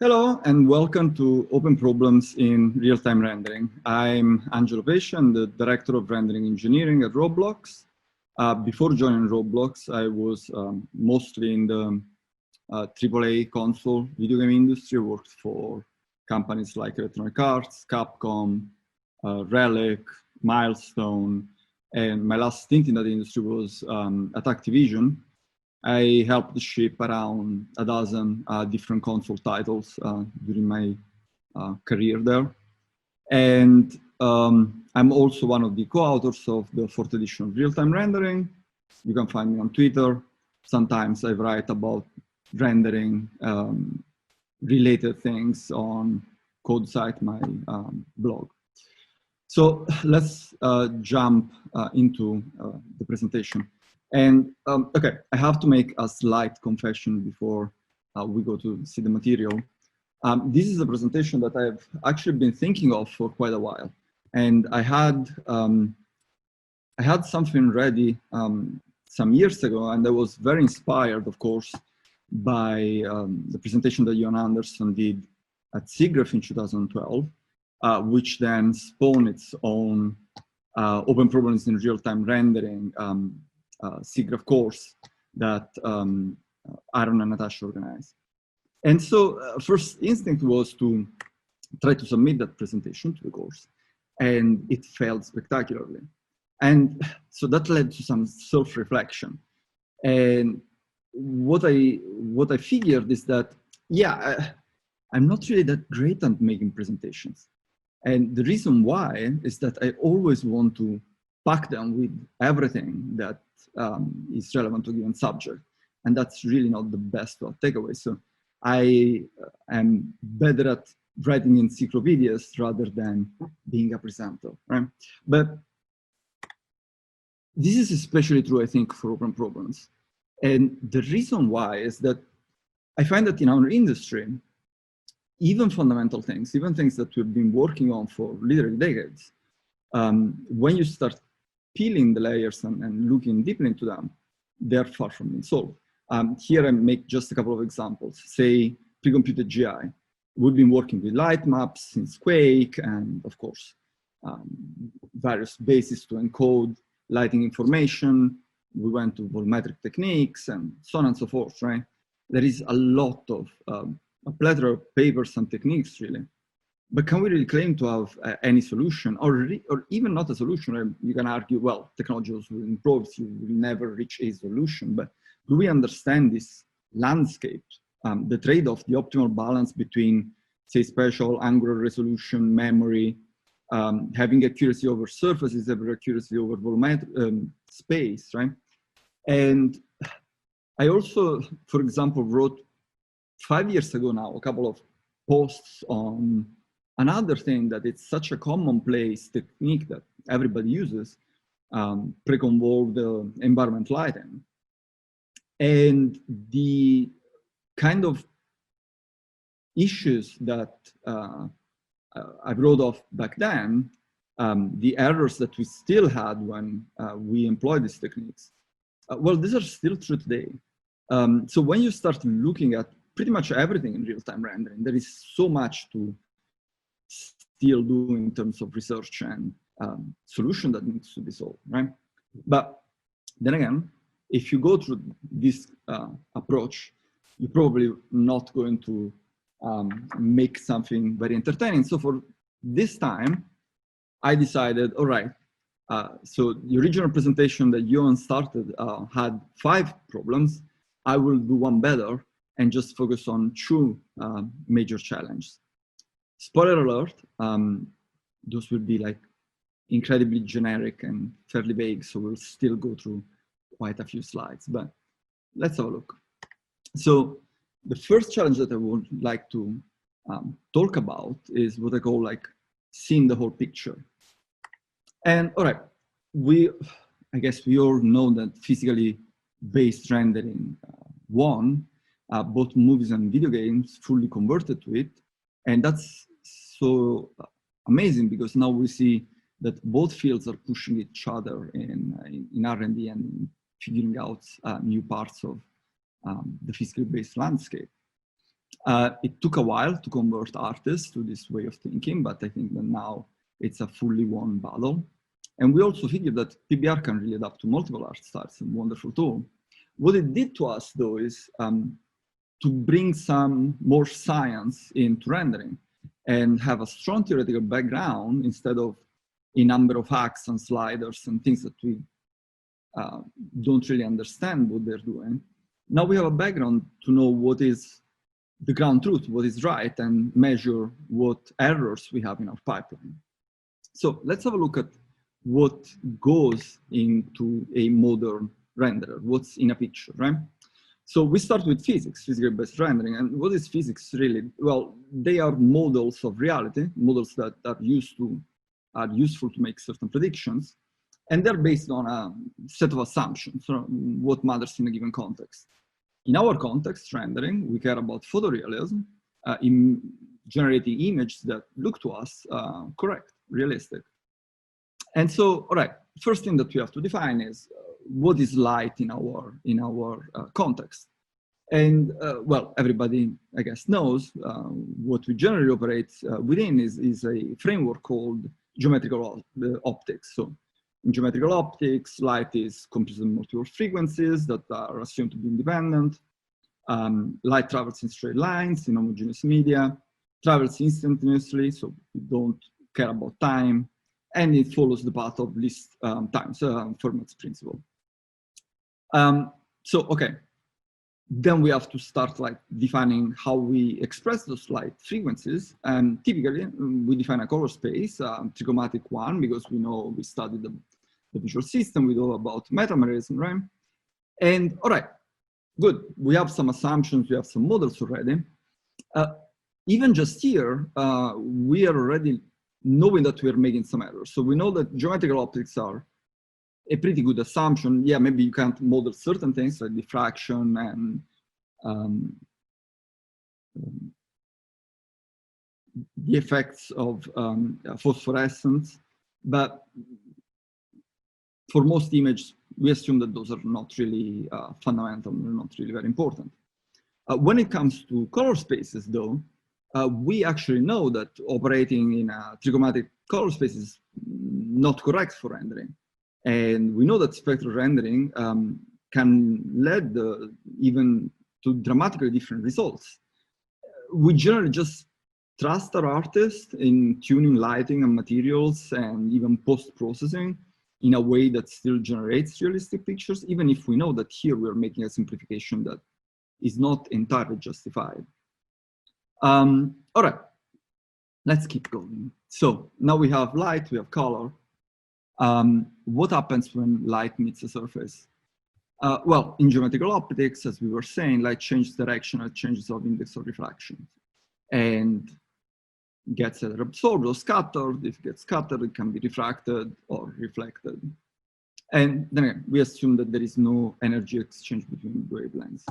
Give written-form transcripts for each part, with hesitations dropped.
Hello and welcome to Open Problems in Real-Time Rendering. I'm Angelo Pesce, I'm the Director of Rendering Engineering at Roblox. Before joining Roblox, I was mostly in the AAA console video game industry. I worked for companies like Electronic Arts, Capcom, Relic, Milestone, and my last stint in that industry was at Activision. I helped ship around a dozen different console titles during my career there. And I'm also one of the co-authors of the 4th edition of Real-Time Rendering. You can find me on Twitter. Sometimes I write about rendering related things on CodeSite, my blog. So let's jump into the presentation. And okay, I have to make a slight confession before we go to see the material. This is a presentation that I've actually been thinking of for quite a while. And I had something ready some years ago, and I was very inspired, of course, by the presentation that Johan Anderson did at SIGGRAPH in 2012, which then spawned its own Open Problems in Real-Time Rendering SIGGRAPH course that Aaron and Natasha organized. And so first instinct was to try to submit that presentation to the course, and it failed spectacularly. And so that led to some self-reflection. And what I figured is that, yeah, I'm not really that great at making presentations. And the reason why is that I always want to pack them with everything that is relevant to a given subject. And that's really not the best takeaway. So I am better at writing encyclopedias rather than being a presenter, right? But this is especially true, I think, for open problems. And the reason why is that I find that in our industry, even fundamental things, even things that we've been working on for literally decades, when you start peeling the layers and looking deeply into them, they're far from being solved. Here I make just a couple of examples. Say, pre-computed GI. We've been working with light maps since Quake, and of course, various bases to encode lighting information. We went to volumetric techniques and so on and so forth, right? There is a lot of, a plethora of papers and techniques, really. But can we really claim to have any solution, or even not a solution? You can argue, well, technologies will improve, so you will never reach a solution. But do we understand this landscape, the trade-off, the optimal balance between, say, spatial, angular resolution, memory, having accuracy over surfaces, having accuracy over volumetric space, right? And I also, for example, wrote 5 years ago now a couple of posts on another thing that it's such a commonplace technique that everybody uses, pre-convolved environment lighting. And the kind of issues that I wrote off back then, the errors that we still had when we employed these techniques, well, these are still true today. So when you start looking at pretty much everything in real-time rendering, there is so much to still do in terms of research and solution that needs to be solved, right? But then again, if you go through this approach, you're probably not going to make something very entertaining. So for this time, I decided, all right, so the original presentation that Johan started had 5 problems. I will do one better and just focus on 2 major challenges. Spoiler alert, those will be like incredibly generic and fairly vague, so we'll still go through quite a few slides, but let's have a look. So the first challenge that I would like to talk about is what I call like seeing the whole picture. And all right, I guess we all know that physically based rendering won both movies and video games fully converted to it. And that's so amazing because now we see that both fields are pushing each other in R&D and in figuring out new parts of the physically based landscape. It took a while to convert artists to this way of thinking, but I think that now it's a fully won battle. And we also figured that PBR can really adapt to multiple art styles, a wonderful tool. What it did to us, though, is to bring some more science into rendering and have a strong theoretical background instead of a number of hacks and sliders and things that we don't really understand what they're doing. Now we have a background to know what is the ground truth, what is right, and measure what errors we have in our pipeline. So let's have a look at what goes into a modern renderer, what's in a picture, right? So we start with physics, physical-based rendering. And what is physics really? Well, they are models of reality, models that are useful to make certain predictions. And they're based on a set of assumptions, so what matters in a given context. In our context, rendering, we care about photorealism, in generating images that look to us correct, realistic. And so, all right, first thing that we have to define is what is light in our context. And well, everybody, I guess, knows what we generally operate within is a framework called geometrical optics. So in geometrical optics, light is computed in multiple frequencies that are assumed to be independent. Light travels in straight lines in homogeneous media, travels instantaneously, so we don't care about time, and it follows the path of least time, so Fermat's principle. So, okay, then we have to start like defining how we express those light frequencies. And typically we define a color space, trichromatic one, because we know we studied the visual system, we know about metamerism, right? And all right, good, we have some assumptions, we have some models already. Even just here, we are already knowing that we're making some errors. So we know that geometrical optics are a pretty good assumption. Yeah, maybe you can't model certain things like diffraction and the effects of phosphorescence, but for most images, we assume that those are not really fundamental, they're not really very important. When it comes to color spaces, though, we actually know that operating in a trichromatic color space is not correct for rendering. And we know that spectral rendering can lead even to dramatically different results. We generally just trust our artists in tuning lighting and materials and even post-processing in a way that still generates realistic pictures, even if we know that here we're making a simplification that is not entirely justified. All right, let's keep going. So now we have light, we have color. What happens when light meets a surface? Well, in geometrical optics, as we were saying, light changes direction at changes of index of refraction and gets either absorbed or scattered. If it gets scattered, it can be refracted or reflected. And then again, we assume that there is no energy exchange between wavelengths.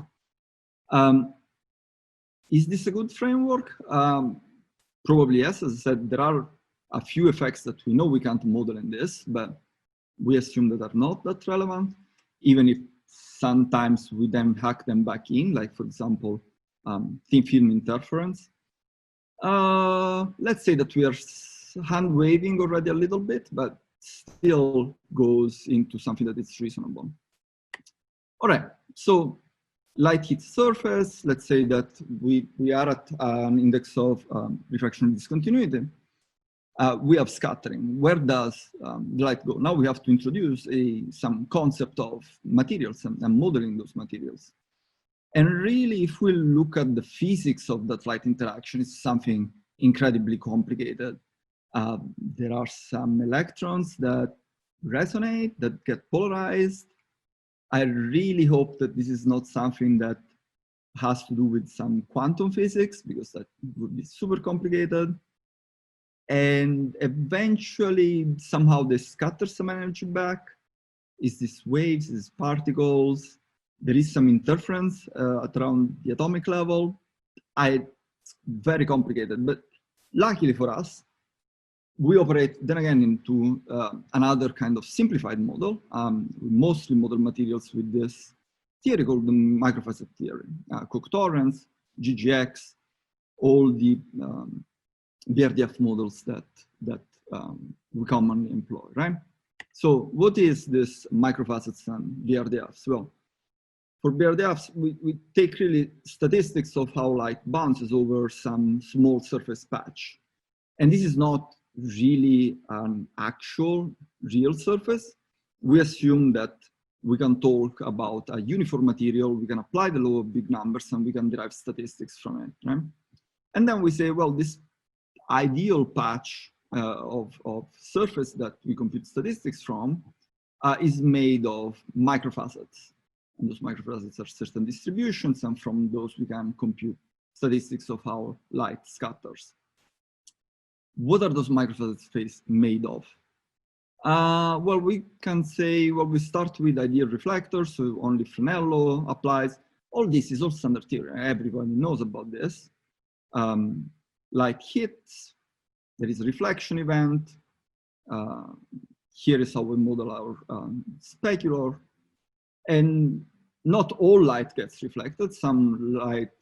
Is this a good framework? Probably yes. As I said, there are a few effects that we know we can't model in this, but we assume that are not that relevant, even if sometimes we then hack them back in, like for example, thin film interference. Let's say that we are hand waving already a little bit, but still goes into something that is reasonable. All right, so light hits surface. Let's say that we are at an index of refraction discontinuity. We have scattering. Where does the light go? Now we have to introduce some concept of materials and modeling those materials. And really, if we look at the physics of that light interaction, it's something incredibly complicated. There are some electrons that resonate, that get polarized. I really hope that this is not something that has to do with some quantum physics, because that would be super complicated. And eventually, somehow they scatter some energy back. Is this waves, is this particles? There is some interference at around the atomic level. It's very complicated, but luckily for us, we operate then again into another kind of simplified model. We mostly model materials with this theory called the microfacet theory. Cook torrents, GGX, all the BRDF models that we commonly employ, right? So what is this microfacets and BRDFs? Well, for BRDFs, we take really statistics of how light bounces over some small surface patch. And this is not really an actual real surface. We assume that we can talk about a uniform material, we can apply the law of big numbers, and we can derive statistics from it, right? And then we say, well, this ideal patch of surface that we compute statistics from is made of microfacets. And those microfacets are certain distributions, and from those we can compute statistics of how light scatters. What are those microfacets made of? Well, we can say, well, we start with ideal reflectors, so only Fresnel law applies. All this is all standard theory. Everybody knows about this. Light hits, there is a reflection event. Here is how we model our specular. And not all light gets reflected. Some light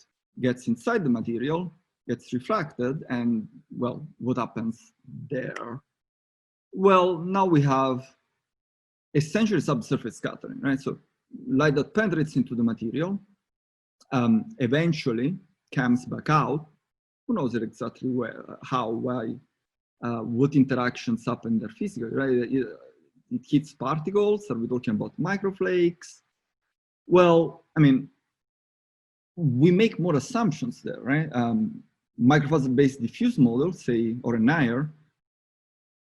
gets inside the material, gets refracted, and, well, what happens there? Well, now we have essentially subsurface scattering, right? So light that penetrates into the material eventually comes back out. Who knows exactly where, how, why, what interactions happen there physically, right? It hits particles. Are we talking about microflakes? Well, I mean, we make more assumptions there, right? Microfacet-based diffuse models, say, or a NIR,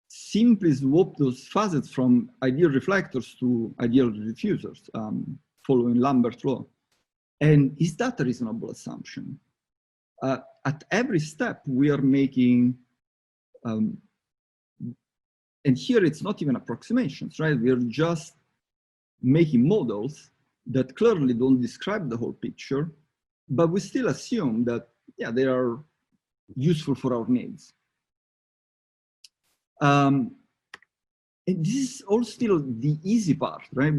simply swap those facets from ideal reflectors to ideal diffusers, following Lambert's law. And is that a reasonable assumption? At every step, we are making, and here it's not even approximations, right? We are just making models that clearly don't describe the whole picture, but we still assume that, yeah, they are useful for our needs. And this is all still the easy part, right?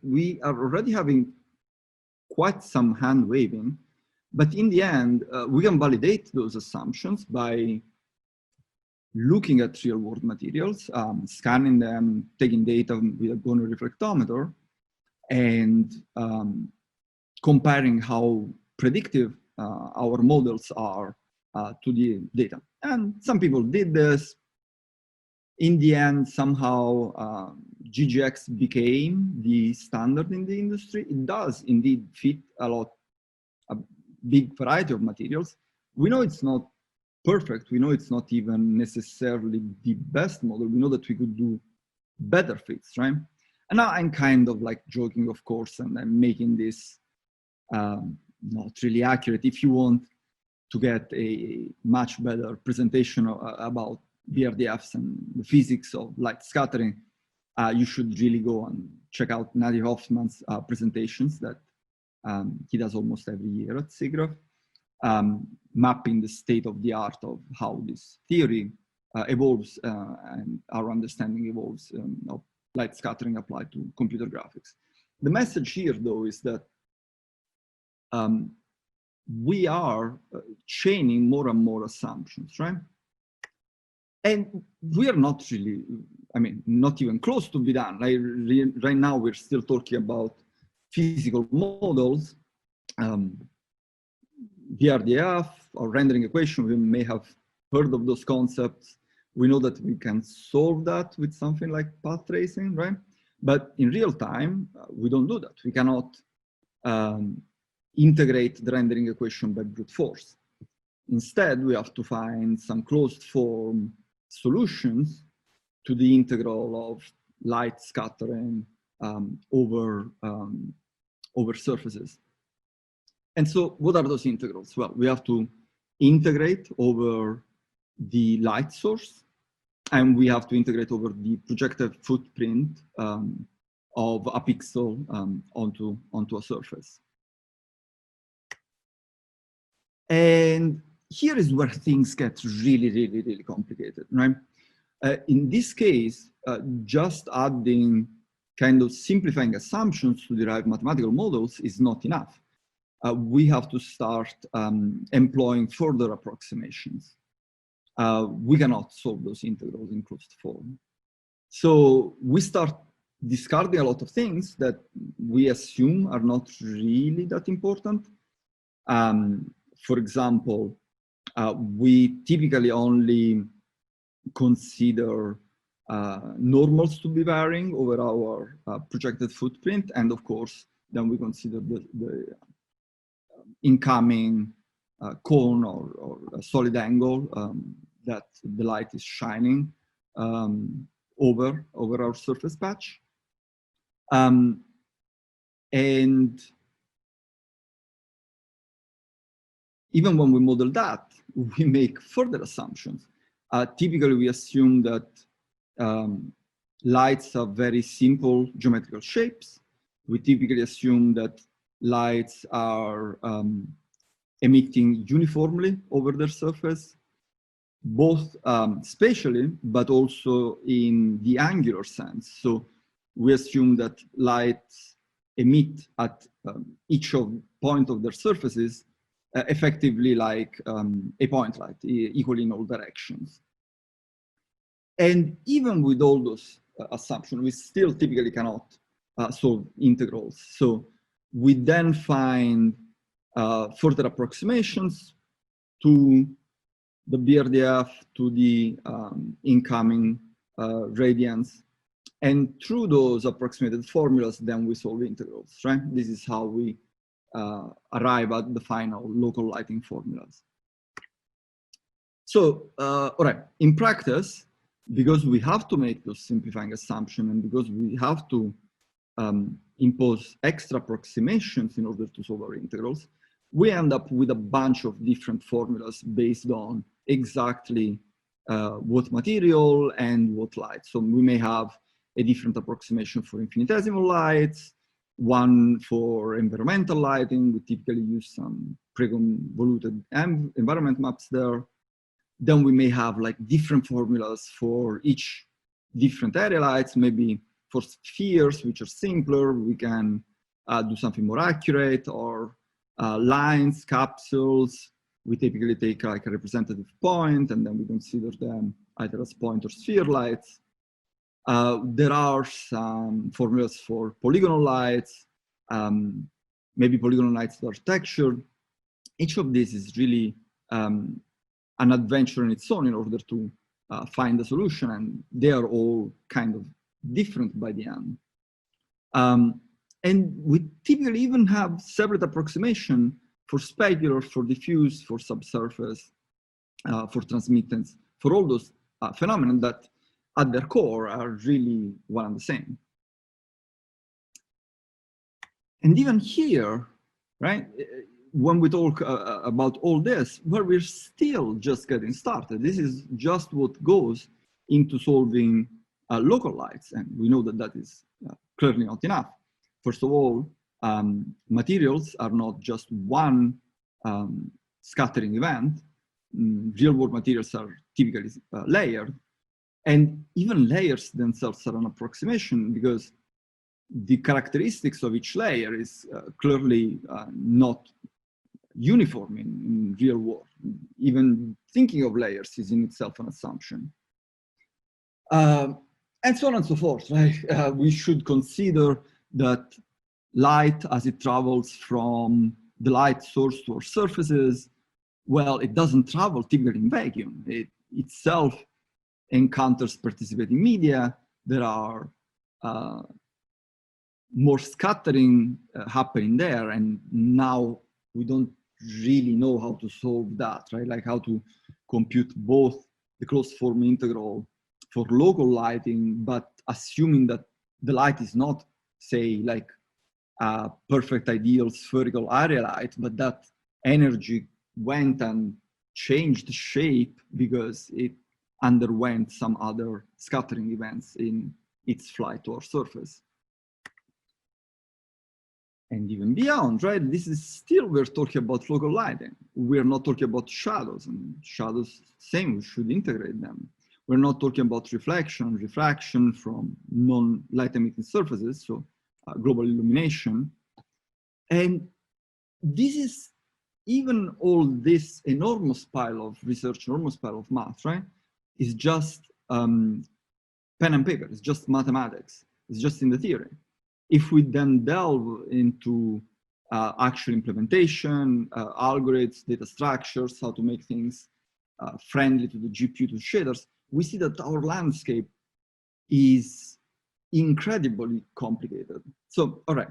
We are already having quite some hand waving, but in the end, we can validate those assumptions by looking at real world materials, scanning them, taking data with a Goner reflectometer, and comparing how predictive our models are to the data. And some people did this. In the end, somehow GGX became the standard in the industry. It does indeed fit a big variety of materials. We know it's not perfect. We know it's not even necessarily the best model. We know that we could do better fits, right? And now I'm kind of like joking, of course, and I'm making this not really accurate. If you want to get a much better presentation about BRDFs and the physics of light scattering, you should really go and check out Nadia Hoffman's presentations that he does almost every year at SIGGRAPH, mapping the state of the art of how this theory evolves and our understanding evolves of light scattering applied to computer graphics. The message here, though, is that we are chaining more and more assumptions, right? And we are not really, I mean, not even close to be done. Right now, we're still talking about physical models, BRDF or rendering equation. We may have heard of those concepts. We know that we can solve that with something like path tracing, right? But in real time, we don't do that. We cannot integrate the rendering equation by brute force. Instead, we have to find some closed form solutions to the integral of light scattering over surfaces. And so what are those integrals? Well, we have to integrate over the light source, and we have to integrate over the projected footprint of a pixel onto a surface. And here is where things get really, really, really complicated, right? In this case, just adding kind of simplifying assumptions to derive mathematical models is not enough. we have to start employing further approximations. We cannot solve those integrals in closed form. So we start discarding a lot of things that we assume are not really that important. For example, we typically only consider normals to be varying over our projected footprint, and of course, then we consider the incoming cone or solid angle that the light is shining over our surface patch. And even when we model that, we make further assumptions. Typically, we assume that lights have very simple geometrical shapes. We typically assume that lights are emitting uniformly over their surface, both spatially, but also in the angular sense. So we assume that lights emit at each point of their surfaces effectively like a point light, equally in all directions. And even with all those assumptions, we still typically cannot solve integrals. So we then find further approximations to the BRDF, to the incoming radiance. And through those approximated formulas, then we solve integrals, right? This is how we arrive at the final local lighting formulas. So, all right, in practice, because we have to make those simplifying assumptions and because we have to impose extra approximations in order to solve our integrals, we end up with a bunch of different formulas based on exactly what material and what light. So we may have a different approximation for infinitesimal lights, one for environmental lighting. We typically use some pre-convoluted environment maps there. Then we may have like different formulas for each different area lights. Maybe for spheres, which are simpler, we can do something more accurate, or lines, capsules. We typically take like a representative point and then we consider them either as point or sphere lights. There are some formulas for polygonal lights, maybe polygonal lights that are textured. Each of these is really an adventure in its own in order to find a solution, and they are all kind of different by the end. And we typically even have separate approximation for specular, for diffuse, for subsurface, for transmittance, for all those phenomena that at their core are really one and the same. And even here, right, when we talk about all this, where we're still just getting started, this is just what goes into solving local lights. And we know that that is clearly not enough. First of all, materials are not just one scattering event. Real-world materials are typically layered. And even layers themselves are an approximation because the characteristics of each layer is clearly not uniform in real world. Even thinking of layers is in itself an assumption. And so on and so forth, right? We should consider that light as it travels from the light source to our surfaces, well, it doesn't travel typically in vacuum. It itself encounters participating media. There are more scattering happening there, and now we don't really know how to solve that, right? Like how to compute both the closed form integral for local lighting, but assuming that the light is not, say, like a perfect ideal spherical area light, but that energy went and changed shape because it underwent some other scattering events in its flight to our surface. And even beyond, right? This is still, we're talking about local lighting. We're not talking about shadows, and shadows, same, we should integrate them. We're not talking about reflection, refraction from non-light emitting surfaces, so global illumination. And this is even all this enormous pile of research, enormous pile of math, right? Is just pen and paper. It's just mathematics. It's just in the theory. If we then delve into actual implementation, algorithms, data structures, how to make things friendly to the GPU, to shaders, we see that our landscape is incredibly complicated. So, all right,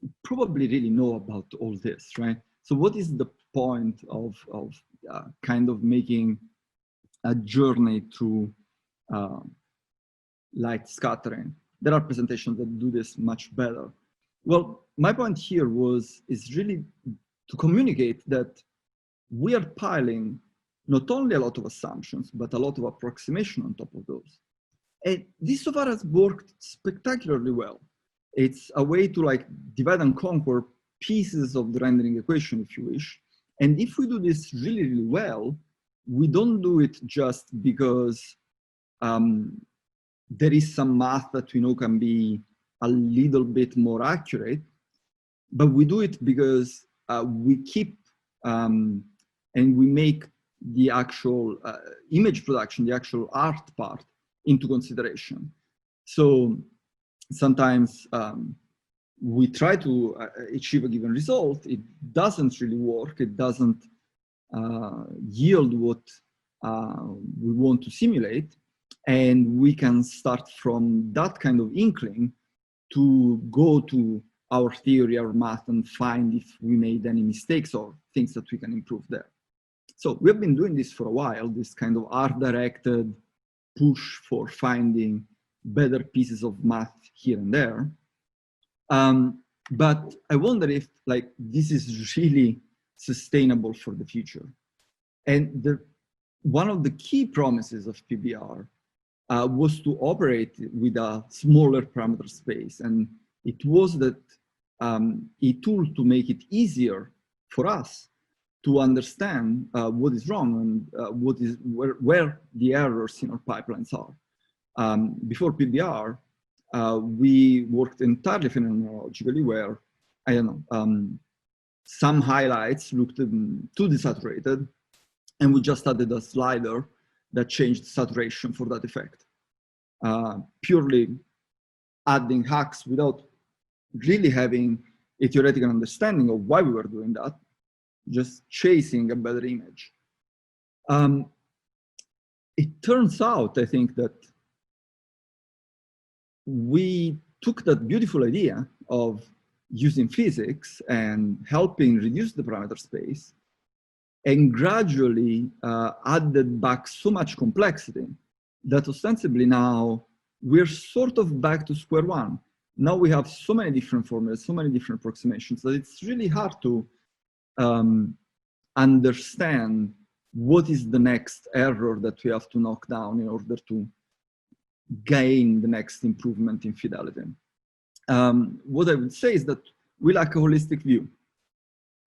you probably really know about all this, right? So what is the point of kind of making a journey through light scattering? There are presentations that do this much better. Well, my point here is really to communicate that we are piling not only a lot of assumptions, but a lot of approximation on top of those. And this so far has worked spectacularly well. It's a way to like divide and conquer pieces of the rendering equation, if you wish. And if we do this really, really well, we don't do it just because there is some math that we know can be a little bit more accurate, but we do it because we keep and we make the actual image production, the actual art part into consideration. So sometimes we try to achieve a given result, it doesn't really work, it doesn't yield what we want to simulate, and we can start from that kind of inkling to go to our theory, our math, and find if we made any mistakes or things that we can improve there. So we have been doing this for a while, this kind of art-directed push for finding better pieces of math here and there. But I wonder if like this is really sustainable for the future. And one of the key promises of PBR was to operate with a smaller parameter space. And it was that a tool to make it easier for us to understand what is wrong and where the errors in our pipelines are. Before PBR, we worked entirely phenomenologically, where, I don't know, some highlights looked too desaturated, and we just added a slider that changed saturation for that effect. Purely adding hacks without really having a theoretical understanding of why we were doing that, just chasing a better image. It turns out, I think, that we took that beautiful idea of using physics and helping reduce the parameter space and gradually added back so much complexity that ostensibly now we're sort of back to square one. Now we have so many different formulas, so many different approximations that it's really hard to understand what is the next error that we have to knock down in order to gain the next improvement in fidelity. What I would say is that we lack a holistic view.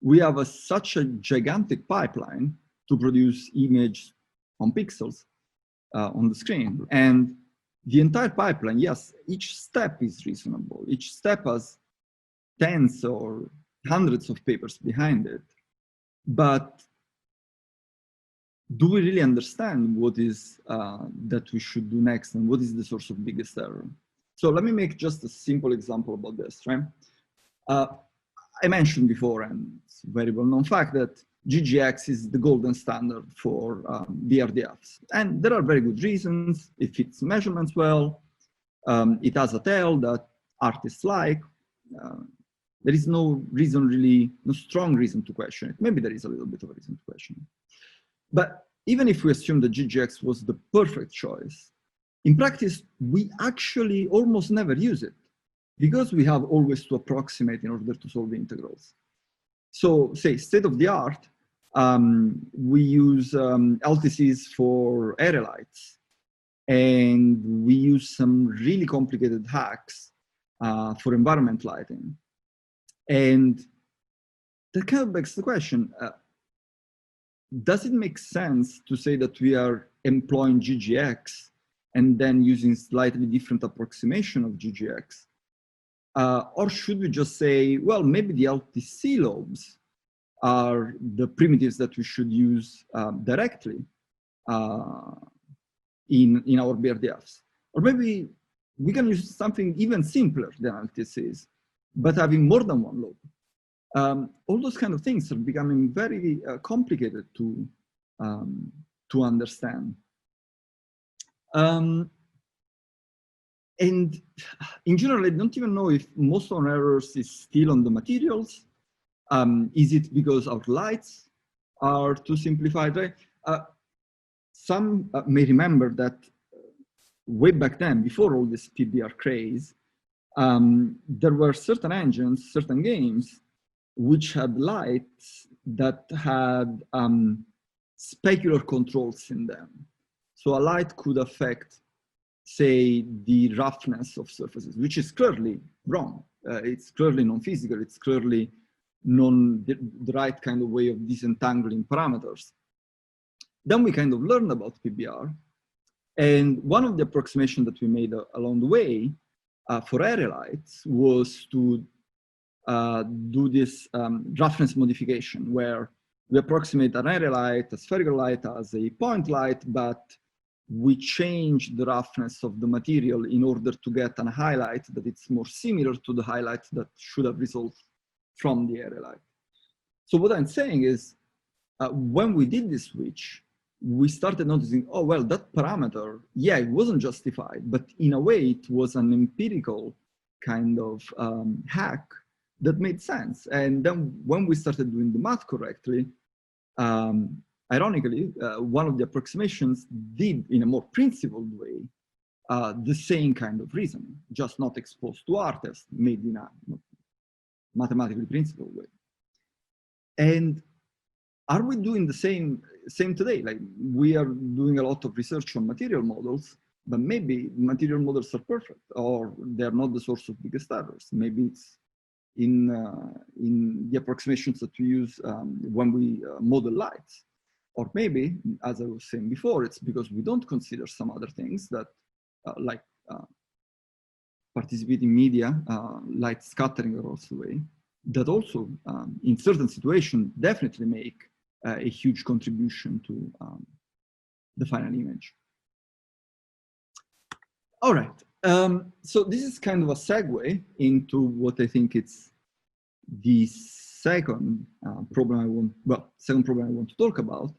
We have such a gigantic pipeline to produce image on pixels on the screen. And the entire pipeline, yes, each step is reasonable. Each step has tens or hundreds of papers behind it. But do we really understand what is that we should do next and what is the source of biggest error? So let me make just a simple example about this, right? I mentioned before, and it's a very well-known fact, that GGX is the golden standard for BRDFs. And there are very good reasons. It fits measurements well. It has a tail that artists like. There is no reason really, no strong reason to question it. Maybe there is a little bit of a reason to question it. But even if we assume that GGX was the perfect choice, in practice, we actually almost never use it because we have always to approximate in order to solve the integrals. So say state of the art, we use LTCs for area lights, and we use some really complicated hacks for environment lighting. And that kind of begs the question, does it make sense to say that we are employing GGX and then using slightly different approximation of GGX? Or should we just say, well, maybe the LTC lobes are the primitives that we should use directly in our BRDFs. Or maybe we can use something even simpler than LTSAs, but having more than one load. All those kind of things are becoming very complicated to understand. And in general, I don't even know if most of our errors is still on the materials. Is it because our lights are too simplified? Right? Some may remember that way back then, before all this PBR craze, there were certain engines, certain games, which had lights that had specular controls in them. So a light could affect, say, the roughness of surfaces, which is clearly wrong. It's clearly non-physical. It's clearly the right kind of way of disentangling parameters. Then we kind of learned about PBR. And one of the approximations that we made along the way for area lights was to do this roughness modification, where we approximate an area light, a spherical light, as a point light, but we change the roughness of the material in order to get a highlight that it's more similar to the highlight that should have resulted from the area light. So what I'm saying is, when we did this switch, we started noticing, oh, well, that parameter, yeah, it wasn't justified, but in a way, it was an empirical kind of hack that made sense. And then when we started doing the math correctly, ironically, one of the approximations did, in a more principled way, the same kind of reasoning, just not exposed to our test, made in a mathematically principled way. And are we doing the same today? Like, we are doing a lot of research on material models, but maybe material models are perfect, or they're not the source of biggest errors. Maybe it's in the approximations that we use when we model lights. Or maybe, as I was saying before, it's because we don't consider some other things that, like participating media, light scattering across the way, that also, in certain situations, definitely make a huge contribution to the final image. All right, so this is kind of a segue into what I think it's the second problem I want to talk about.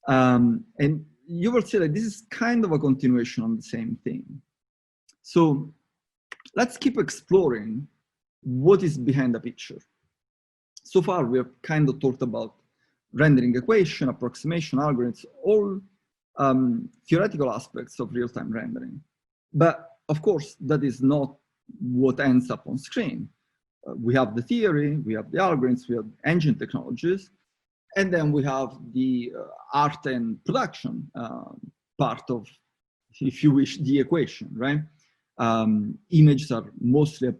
And you will see that this is kind of a continuation on the same thing. So let's keep exploring what is behind the picture. So far, we have kind of talked about rendering equation, approximation, algorithms, all theoretical aspects of real-time rendering. But of course, that is not what ends up on screen. We have the theory, we have the algorithms, we have engine technologies, and then we have the art and production part of, if you wish, the equation, right? Images are mostly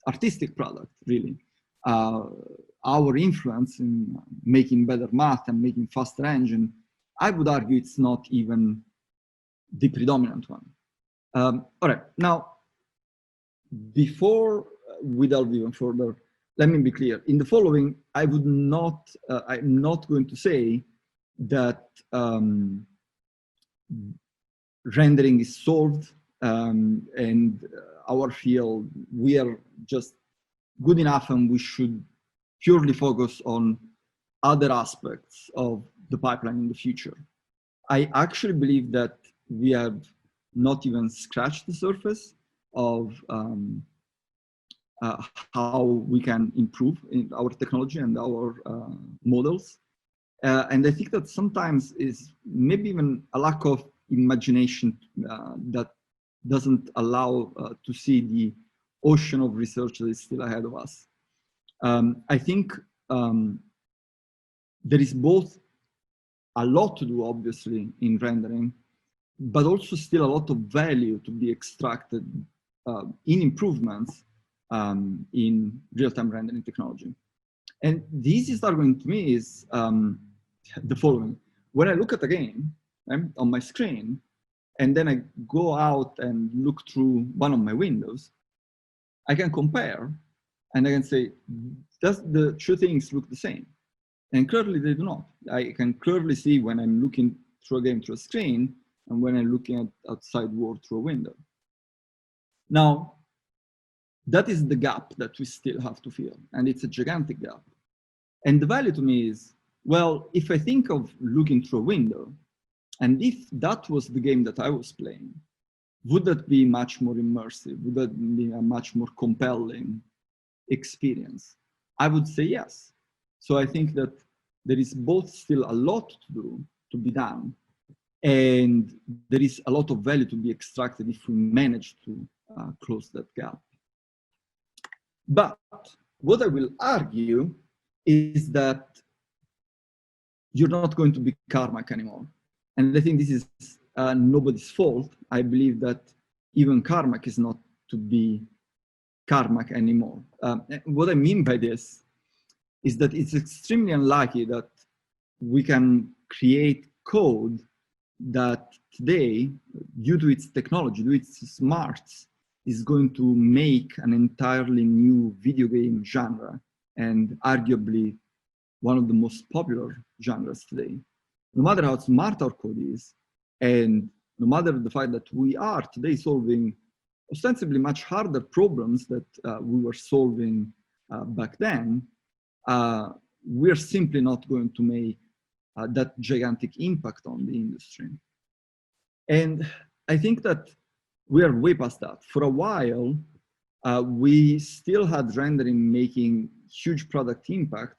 artistic product, really. Our influence in making better math and making faster engine, I would argue it's not even the predominant one. All right, now, before we delve even further, let me be clear. In the following, I would not, I'm not going to say that rendering is solved and our field, we are just good enough and we should purely focus on other aspects of the pipeline in the future. I actually believe that we have not even scratched the surface of how we can improve in our technology and our models. And I think that sometimes is maybe even a lack of imagination that doesn't allow to see the ocean of research that is still ahead of us. I think there is both a lot to do, obviously, in rendering, but also still a lot of value to be extracted in improvements in real-time rendering technology. And the easiest argument to me is the following. When I look at a game on my screen, and then I go out and look through one of my windows, I can compare, and I can say, does the two things look the same? And clearly they do not. I can clearly see when I'm looking through a game through a screen and when I'm looking at outside world through a window. Now, that is the gap that we still have to fill, and it's a gigantic gap. And the value to me is, well, if I think of looking through a window, and if that was the game that I was playing, would that be much more immersive? Would that be a much more compelling experience? I would say yes. So I think that there is both still a lot to do, to be done, and there is a lot of value to be extracted if we manage to close that gap. But what I will argue is that you're not going to be Carmack anymore. And I think this is nobody's fault. I believe that even Carmack is not to be Carmack anymore. What I mean by this is that it's extremely unlikely that we can create code that today, due to its technology, due to its smarts, is going to make an entirely new video game genre, and arguably one of the most popular genres today. No matter how smart our code is, and no matter the fact that we are today solving ostensibly much harder problems that we were solving back then, we're simply not going to make that gigantic impact on the industry. And I think that we are way past that. For a while, we still had rendering making huge product impact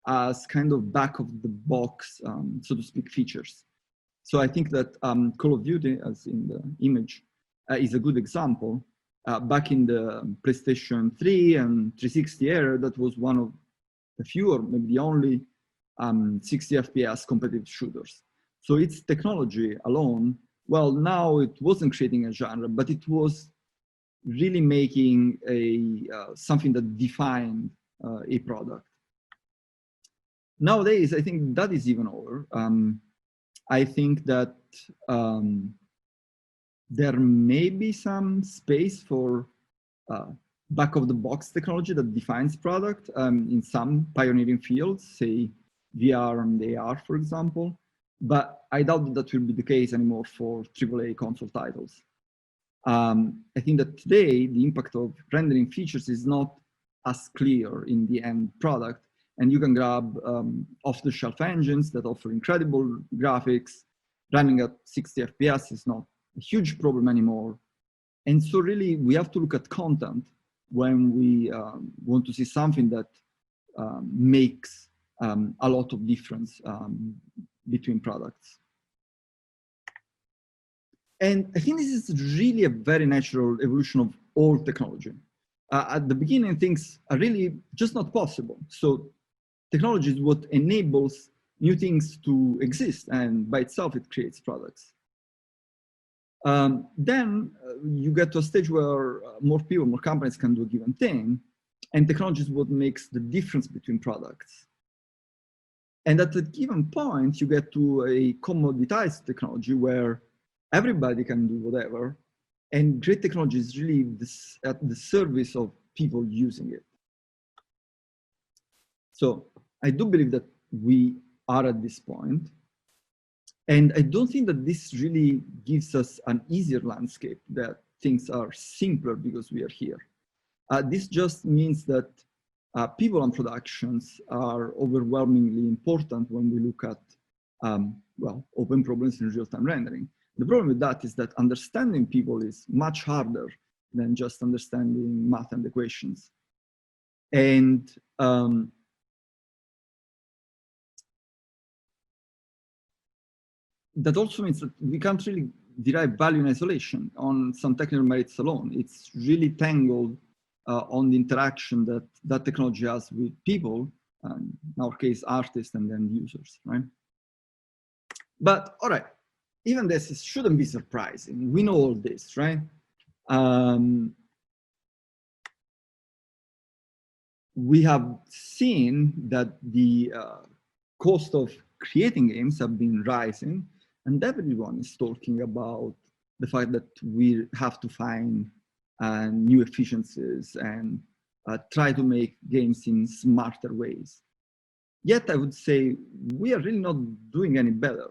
as kind of back of the box, so to speak, features. So I think that Call of Duty, as in the image, is a good example. Back in the PlayStation 3 and 360 era, that was one of the few, or maybe the only 60 FPS competitive shooters. So its technology alone, well, now it wasn't creating a genre, but it was really making a something that defined a product. Nowadays, I think that is even over. I think that there may be some space for back-of-the-box technology that defines product in some pioneering fields, say VR and AR, for example. But I doubt that will be the case anymore for AAA console titles. I think that today, the impact of rendering features is not as clear in the end product. And you can grab off-the-shelf engines that offer incredible graphics. Running at 60 FPS is not a huge problem anymore. And so really, we have to look at content when we want to see something that makes a lot of difference between products. And I think this is really a very natural evolution of all technology. At the beginning, things are really just not possible. So technology is what enables new things to exist, and by itself, it creates products. Then you get to a stage where more people, more companies can do a given thing, and technology is what makes the difference between products. And at a given point, you get to a commoditized technology where everybody can do whatever, and great technology is really at the service of people using it. So I do believe that we are at this point. And I don't think that this really gives us an easier landscape, that things are simpler because we are here. This just means that people and productions are overwhelmingly important when we look at, well, open problems in real-time rendering. The problem with that is that understanding people is much harder than just understanding math and equations. And that also means that we can't really derive value in isolation on some technical merits alone. It's really tangled on the interaction that that technology has with people, in our case, artists and then users, right? But all right, even this shouldn't be surprising. We know all this, right? We have seen that the cost of creating games have been rising, and everyone is talking about the fact that we have to find new efficiencies and try to make games in smarter ways. Yet I would say we are really not doing any better.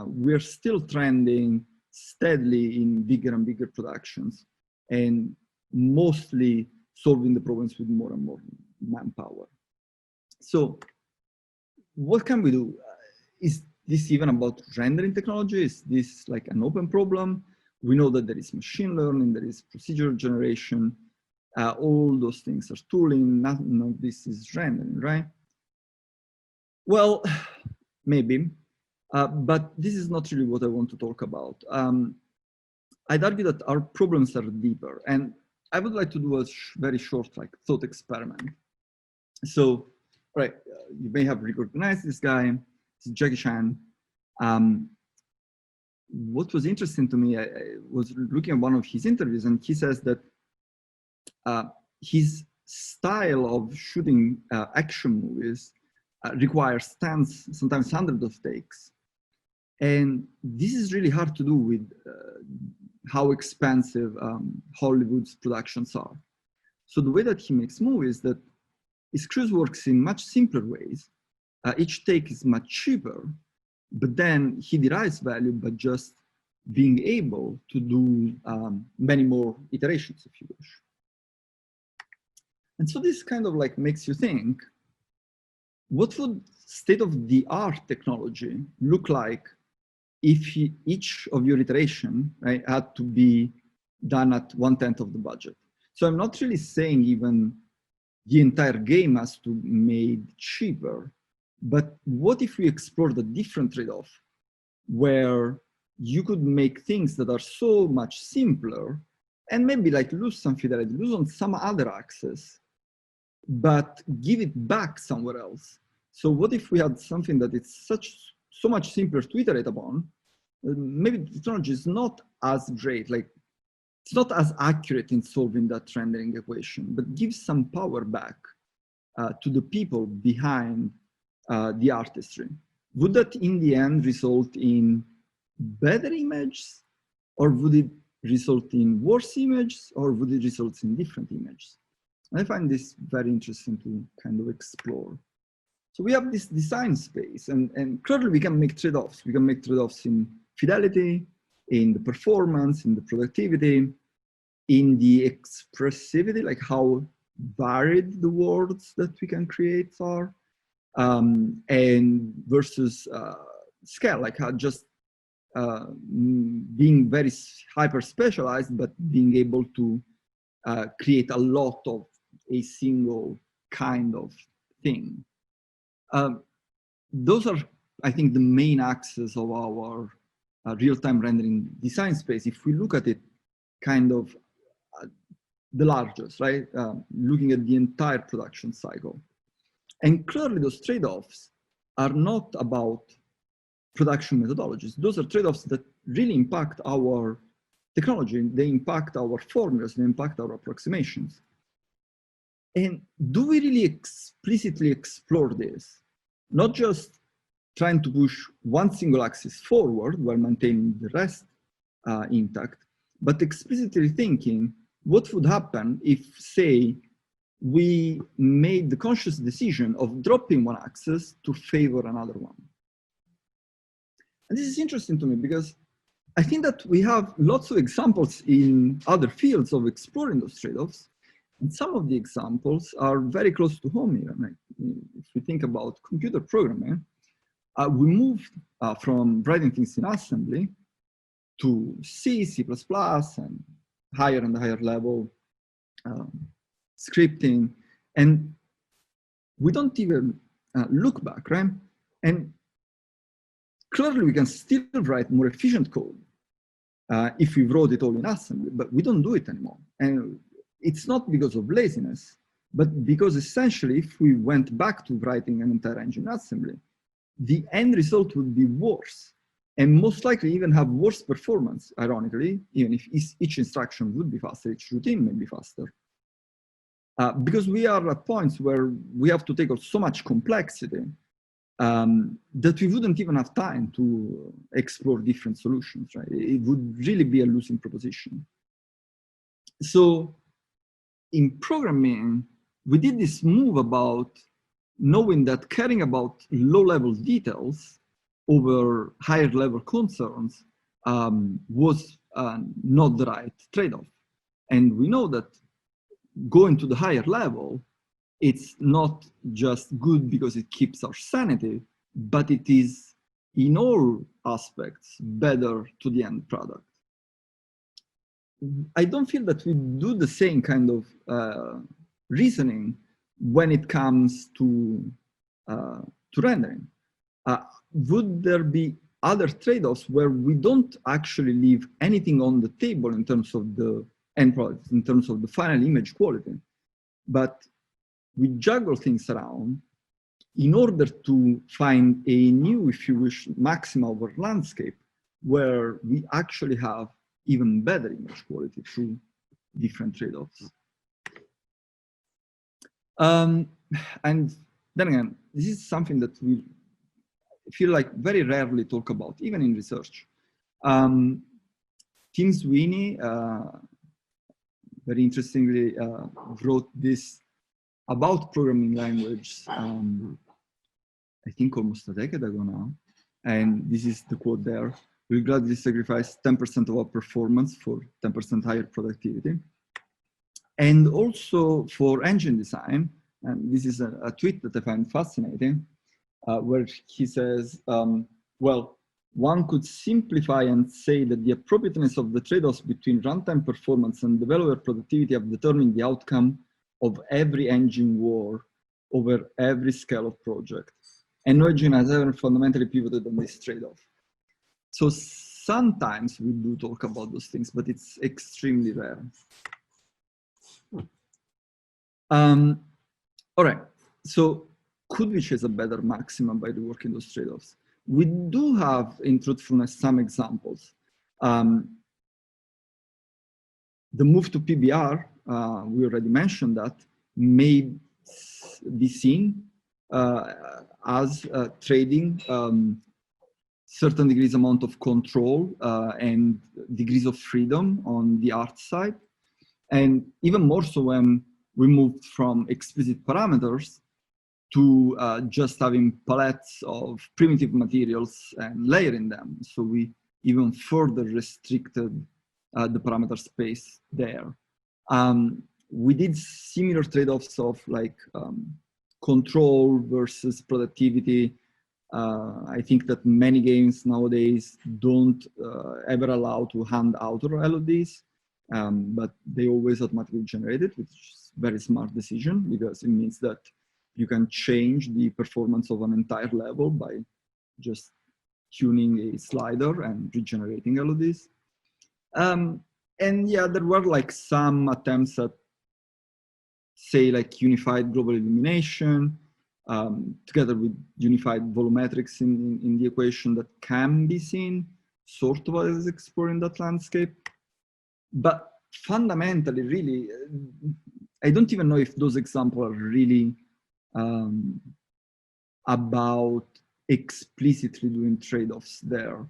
We're still trending steadily in bigger and bigger productions and mostly solving the problems with more and more manpower. So what can we do? Is this even about rendering technology? Is this like an open problem? We know that there is machine learning, there is procedural generation, all those things are tooling, none of this is rendering, right? Well, maybe, but this is not really what I want to talk about. I'd argue that our problems are deeper, and I would like to do a very short thought experiment. So, right, you may have recognized this guy, it's Jackie Chan. What was interesting to me, I was looking at one of his interviews, and he says that his style of shooting action movies requires tens, sometimes hundreds of takes. And this is really hard to do with how expensive Hollywood's productions are. So the way that he makes movies, that his crews works in much simpler ways. Each take is much cheaper, but then he derives value by just being able to do many more iterations, if you wish. And so this kind of makes you think, what would state-of-the-art technology look like if each of your iteration, right, had to be done at 1/10 of the budget? So I'm not really saying even the entire game has to be made cheaper, but what if we explored a different trade-off where you could make things that are so much simpler and maybe lose some fidelity, lose on some other axis, but give it back somewhere else. So what if we had something that it's so much simpler to iterate upon? Maybe the technology is not as great, it's not as accurate in solving that rendering equation, but gives some power back to the people behind the artistry. Would that in the end result in better images, or would it result in worse images, or would it result in different images? I find this very interesting to kind of explore. So we have this design space, and clearly we can make trade-offs. We can make trade-offs in fidelity, in the performance, in the productivity, in the expressivity, like how varied the words that we can create are, and versus scale, like how just being very hyper-specialized, but being able to create a lot of a single kind of thing. Those are, I think, the main axes of our real-time rendering design space. If we look at it kind of the largest, right? Looking at the entire production cycle. And clearly those trade-offs are not about production methodologies. Those are trade-offs that really impact our technology. They impact our formulas, they impact our approximations. And do we really explicitly explore this? Not just trying to push one single axis forward while maintaining the rest intact, but explicitly thinking what would happen if, say, we made the conscious decision of dropping one axis to favor another one. And this is interesting to me because I think that we have lots of examples in other fields of exploring those trade-offs. And some of the examples are very close to home here. Like, if we think about computer programming, we moved from writing things in assembly to C, C++, and higher and higher level scripting. And we don't even look back, right? And clearly we can still write more efficient code if we wrote it all in assembly, but we don't do it anymore. And it's not because of laziness, but because essentially if we went back to writing an entire engine assembly, the end result would be worse and most likely even have worse performance, ironically, even if each instruction would be faster, each routine may be faster. Because we are at points where we have to take on so much complexity that we wouldn't even have time to explore different solutions, right? It would really be a losing proposition. So in programming, we did this move about knowing that caring about low-level details over higher-level concerns was not the right trade-off. And we know that going to the higher level, it's not just good because it keeps our sanity, but it is in all aspects better to the end product. I don't feel that we do the same kind of reasoning when it comes to rendering. Would there be other trade-offs where we don't actually leave anything on the table in terms of the end product, in terms of the final image quality, but we juggle things around in order to find a new, if you wish, maxima of our landscape where we actually have even better image quality through different trade-offs. And then again, this is something that we feel like very rarely talk about, even in research. Tim Sweeney, very interestingly, wrote this about programming language, I think almost a decade ago now. And this is the quote there: "We'll gladly sacrifice 10% of our performance for 10% higher productivity." And also for engine design, and this is a tweet that I find fascinating, where he says, well, one could simplify and say that the appropriateness of the trade-offs between runtime performance and developer productivity have determined the outcome of every engine war over every scale of project. And no engine has ever fundamentally pivoted on this trade-off. So sometimes we do talk about those things, but it's extremely rare. All right, so could we chase a better maximum by reworking those trade-offs? We do have, in truthfulness, some examples. The move to PBR, we already mentioned that, may be seen as trading certain degrees amount of control and degrees of freedom on the art side. And even more so when we moved from explicit parameters to just having palettes of primitive materials and layering them. So we even further restricted the parameter space there. We did similar trade-offs of like control versus productivity. I think that many games nowadays don't ever allow to hand out LODs, but they always automatically generate it, which is a very smart decision because it means that you can change the performance of an entire level by just tuning a slider and regenerating LODs. And yeah, there were like some attempts at, say, like unified global illumination, together with unified volumetrics in the equation that can be seen sort of as exploring that landscape. But fundamentally, really, I don't even know if those examples are really about explicitly doing trade-offs there.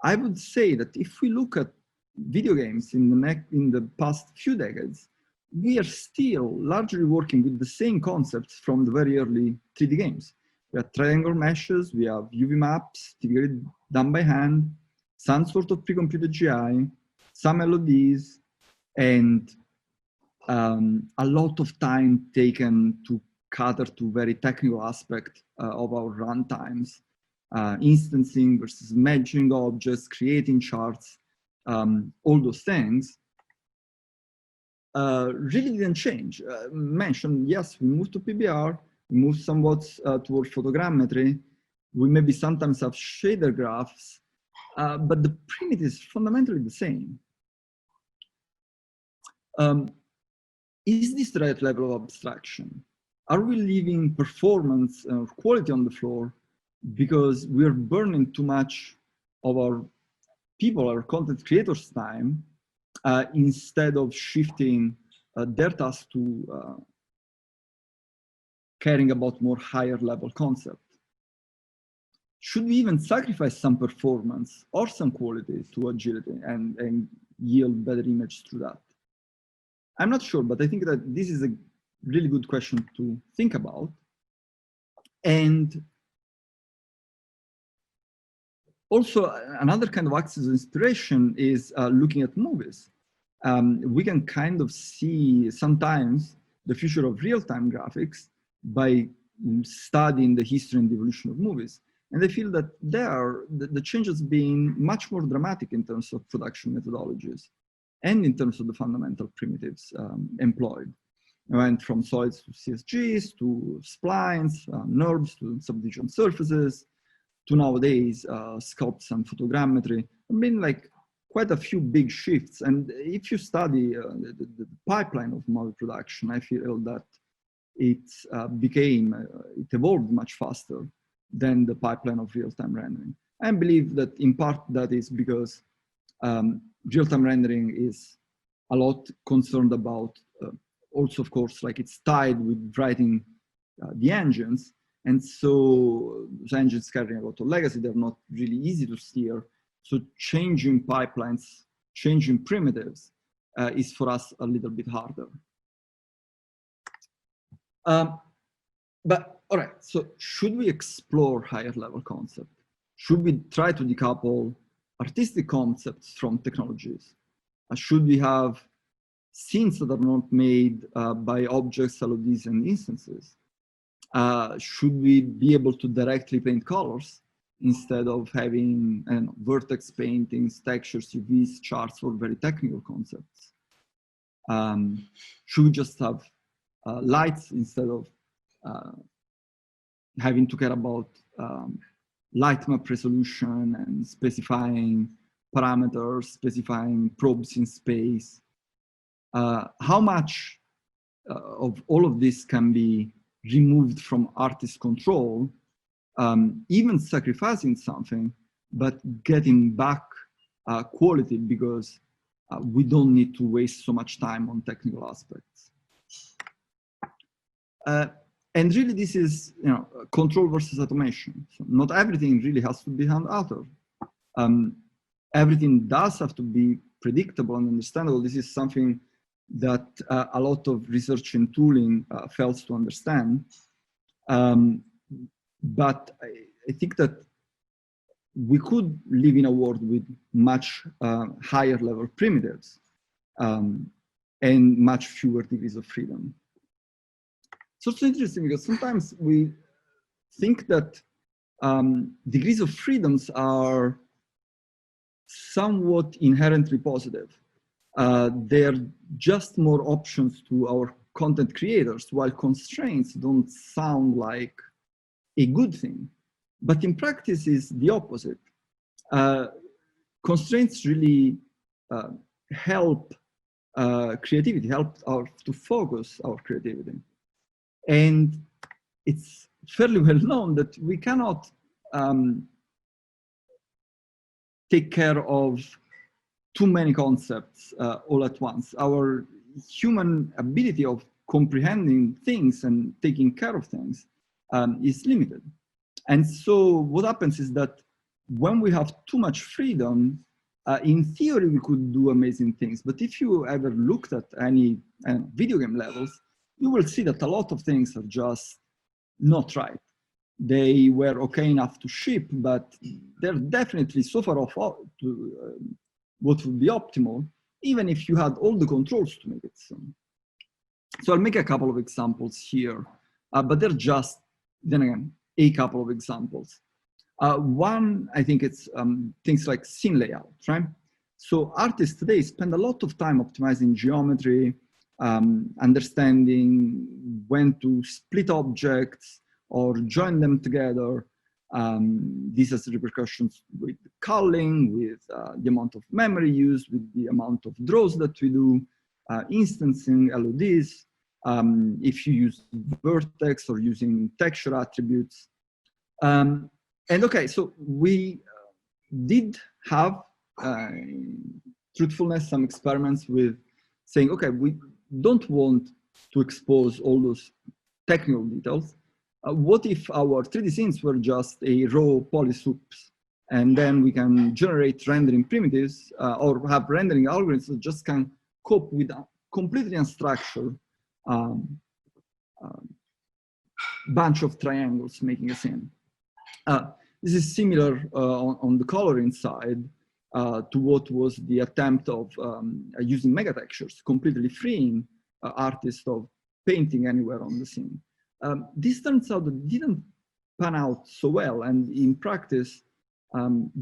I would say that if we look at video games in the past few decades, we are still largely working with the same concepts from the very early 3D games. We have triangle meshes, we have UV maps, typically done by hand, some sort of pre-computed GI, some LODs, and a lot of time taken to cater to very technical aspect of our runtimes, instancing versus merging objects, creating charts, all those things. Really didn't change. Mentioned, yes, we moved to PBR, we moved somewhat toward photogrammetry. We maybe sometimes have shader graphs, but the primitive is fundamentally the same. Is this the right level of abstraction? Are we leaving performance or quality on the floor because we're burning too much of our people, our content creators' time, instead of shifting their task to caring about more higher level concept? Should we even sacrifice some performance or some quality to agility and yield better image through that? I'm not sure, but I think that this is a really good question to think about. And also, another kind of axis of inspiration is looking at movies. We can kind of see sometimes the future of real-time graphics by studying the history and the evolution of movies. And I feel that there, the change has been much more dramatic in terms of production methodologies and in terms of the fundamental primitives employed. I went from solids to CSGs, to splines, NURBS, to subdivision surfaces, to nowadays sculpts and photogrammetry. I mean, like quite a few big shifts. And if you study the pipeline of movie production, I feel that it evolved much faster than the pipeline of real-time rendering. I believe that in part that is because real-time rendering is a lot concerned about also, of course, like it's tied with writing the engines. And so the engines carrying a lot of legacy, they're not really easy to steer. So changing pipelines, changing primitives is for us a little bit harder. But all right, so should we explore higher level concept? Should we try to decouple artistic concepts from technologies? Should we have scenes that are not made by objects, LODs, and instances? Should we be able to directly paint colors instead of having vertex paintings, textures, UVs, charts for very technical concepts? Should we just have lights instead of having to care about light map resolution and specifying parameters, specifying probes in space? How much of all of this can be removed from artist control, even sacrificing something, but getting back quality because we don't need to waste so much time on technical aspects. And really this is, control versus automation. So not everything really has to be hand-authored. Everything does have to be predictable and understandable. This is something that a lot of research and tooling fails to understand. But I think that we could live in a world with much higher level primitives and much fewer degrees of freedom. So it's interesting because sometimes we think that degrees of freedoms are somewhat inherently positive. They're just more options to our content creators, while constraints don't sound like a good thing. But in practice is the opposite. Constraints really help creativity, help to focus our creativity. And it's fairly well known that we cannot take care of too many concepts all at once. Our human ability of comprehending things and taking care of things is limited. And so what happens is that when we have too much freedom, in theory, we could do amazing things. But if you ever looked at any video game levels, you will see that a lot of things are just not right. They were okay enough to ship, but they're definitely so far off to what would be optimal, even if you had all the controls to make it so. So I'll make a couple of examples here, but they're just, then again, a couple of examples. One, I think it's things like scene layout, right? So artists today spend a lot of time optimizing geometry, understanding when to split objects or join them together. This has repercussions with culling, with the amount of memory used, with the amount of draws that we do, instancing LODs, if you use vertex or using texture attributes. And okay, so we did have, truthfulness, some experiments with saying, okay, we don't want to expose all those technical details. What if our 3D scenes were just a raw polysoups, and then we can generate rendering primitives or have rendering algorithms that just can cope with completely unstructured bunch of triangles making a scene. This is similar on the coloring side to what was the attempt of using megatextures, completely freeing artists of painting anywhere on the scene. This turns out that didn't pan out so well, and in practice,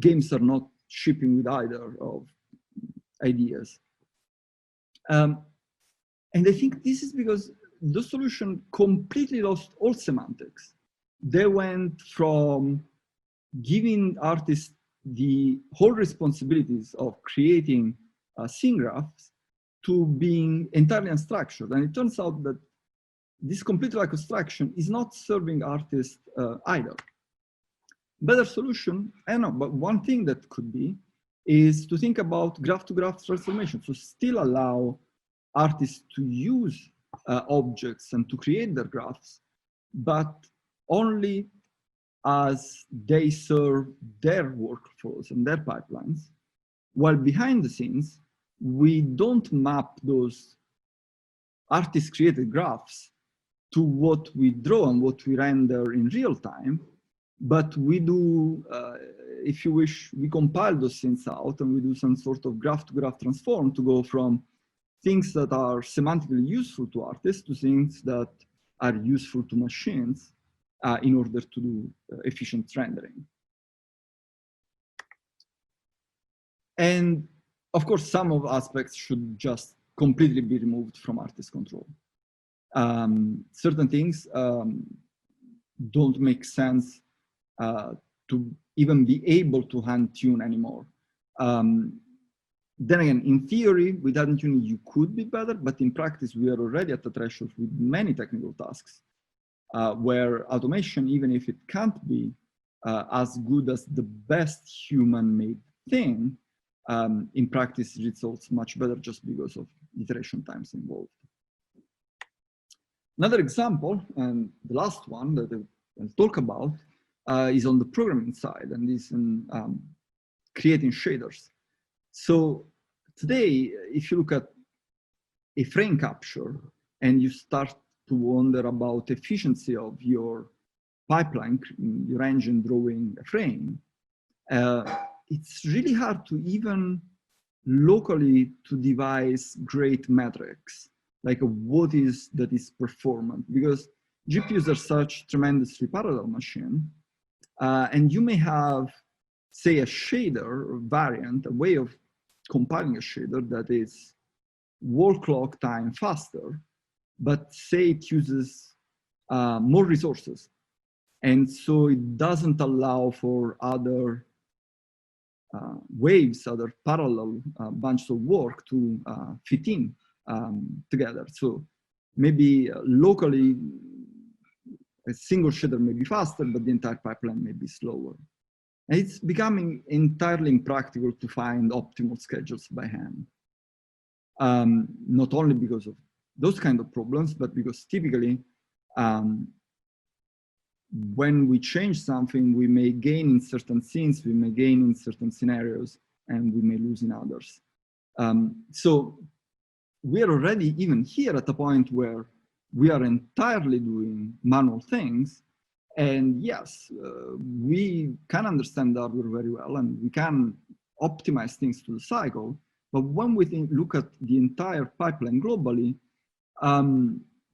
games are not shipping with either of ideas. And I think this is because the solution completely lost all semantics. They went from giving artists the whole responsibilities of creating scene graphs to being entirely unstructured. And it turns out that this complete lack of structure is not serving artists either. Better solution, I know, but one thing that could be is to think about graph-to-graph transformation. So still allow artists to use objects and to create their graphs, but only as they serve their workflows and their pipelines, while behind the scenes, we don't map those artist-created graphs to what we draw and what we render in real time, but we do, if you wish, we compile those things out and we do some sort of graph-to-graph transform to go from things that are semantically useful to artists to things that are useful to machines in order to do efficient rendering. And of course, some of aspects should just completely be removed from artist control. Certain things don't make sense to even be able to hand tune anymore. Then again, in theory, with hand tuning, you could be better, but in practice, we are already at the threshold with many technical tasks where automation, even if it can't be as good as the best human-made thing, in practice, it results much better just because of iteration times involved. Another example, and the last one that I'll talk about, is on the programming side, and is in creating shaders. So today, if you look at a frame capture and you start to wonder about efficiency of your pipeline, your engine drawing a frame, it's really hard to even locally to devise great metrics, like what is that is performant, because GPUs are such tremendously parallel machine, and you may have, say, a shader variant, a way of compiling a shader that is wall clock time faster, but say it uses more resources. And so it doesn't allow for other waves, other parallel bunches of work to fit in together. So maybe locally, a single shader may be faster, but the entire pipeline may be slower. And it's becoming entirely impractical to find optimal schedules by hand. Not only because of those kind of problems, but because typically, when we change something, we may gain in certain scenes, we may gain in certain scenarios, and we may lose in others. So we are already even here at a point where we are entirely doing manual things. And yes, we can understand the hardware very well, and we can optimize things to the cycle. But when we look at the entire pipeline globally,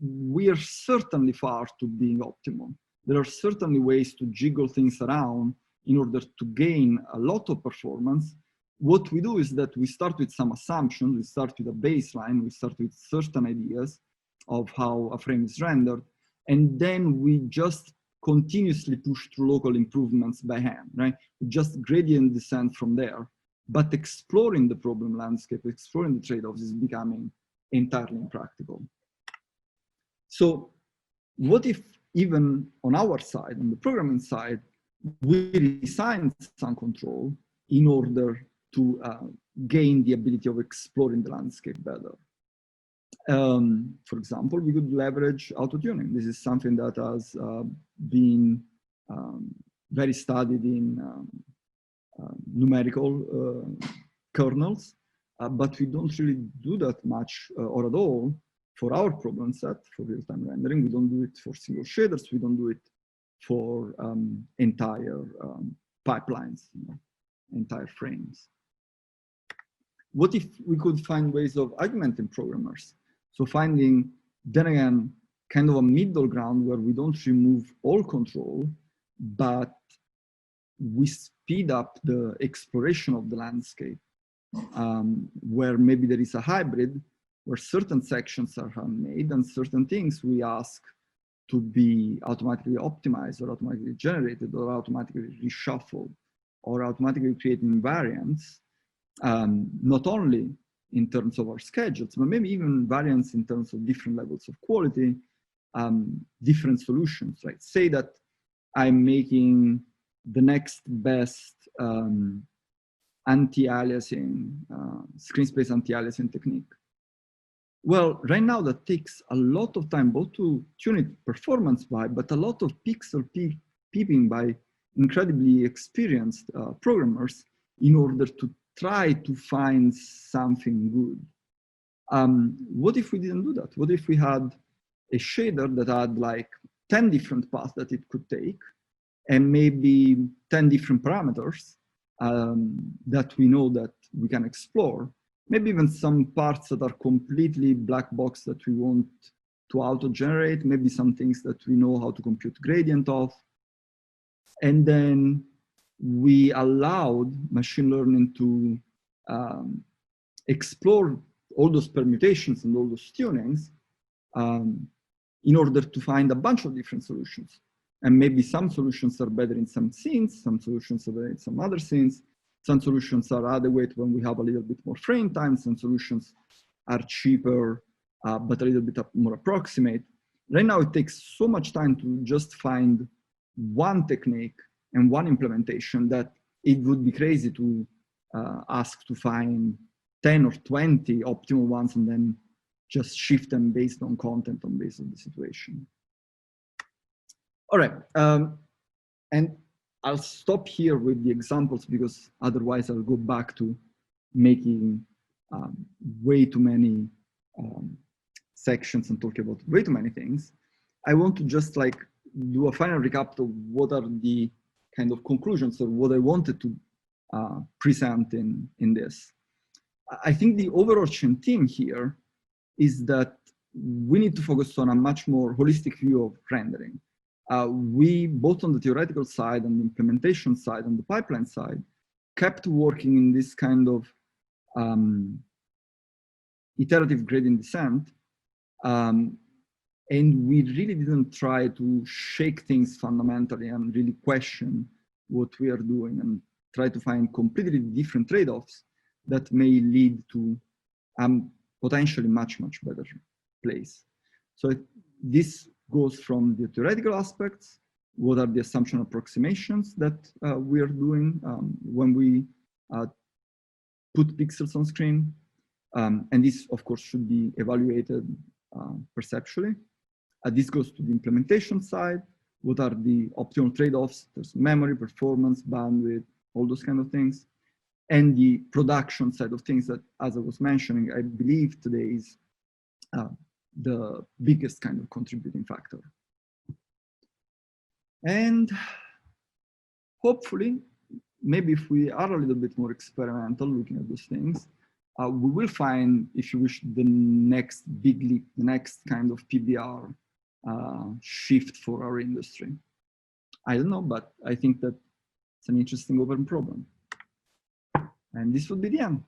we are certainly far to being optimal. There are certainly ways to jiggle things around in order to gain a lot of performance. What we do is that we start with some assumptions, we start with a baseline, we start with certain ideas of how a frame is rendered, and then we just continuously push through local improvements by hand, right? We just gradient descent from there, but exploring the problem landscape, exploring the trade-offs is becoming entirely impractical. So what if even on our side, on the programming side, we resign some control in order to gain the ability of exploring the landscape better? For example, we could leverage auto-tuning. This is something that has been very studied in numerical kernels, but we don't really do that much or at all for our problem set, for real-time rendering. We don't do it for single shaders. We don't do it for entire pipelines, entire frames. What if we could find ways of augmenting programmers? So finding, then again, kind of a middle ground where we don't remove all control, but we speed up the exploration of the landscape, where maybe there is a hybrid, where certain sections are handmade and certain things we ask to be automatically optimized or automatically generated or automatically reshuffled or automatically creating variants, not only in terms of our schedules, but maybe even variants in terms of different levels of quality, different solutions, right? Say that I'm making the next best anti-aliasing, screen space anti-aliasing technique. Well, right now that takes a lot of time, both to tune it performance-wise, but a lot of pixel peeping by incredibly experienced programmers in order to try to find something good. What if we didn't do that? What if we had a shader that had like 10 different paths that it could take and maybe 10 different parameters that we know that we can explore? Maybe even some parts that are completely black box that we want to auto-generate, maybe some things that we know how to compute gradient of. And then we allowed machine learning to explore all those permutations and all those tunings in order to find a bunch of different solutions. And maybe some solutions are better in some scenes, some solutions are better in some other scenes. Some solutions are adequate when we have a little bit more frame time. Some solutions are cheaper, but a little bit more approximate. Right now, it takes so much time to just find one technique and one implementation that it would be crazy to ask to find 10 or 20 optimal ones and then just shift them based on content and based on the situation. All right, and I'll stop here with the examples because otherwise I'll go back to making way too many sections and talk about way too many things. I want to just like do a final recap of what are the kind of conclusions or what I wanted to present in this. I think the overarching theme here is that we need to focus on a much more holistic view of rendering. We, both on the theoretical side and the implementation side and the pipeline side, kept working in this kind of iterative gradient descent. And we really didn't try to shake things fundamentally and really question what we are doing and try to find completely different trade-offs that may lead to potentially much, much better place. So this goes from the theoretical aspects, what are the assumption approximations that we are doing when we put pixels on screen. And this, of course, should be evaluated perceptually. This goes to the implementation side. What are the optimal trade-offs? There's memory, performance, bandwidth, all those kind of things. And the production side of things that, as I was mentioning, I believe today is the biggest kind of contributing factor. And hopefully, maybe if we are a little bit more experimental looking at those things, we will find, if you wish, the next big leap, the next kind of PBR shift for our industry. I don't know, but I think that it's an interesting open problem. And this would be the end.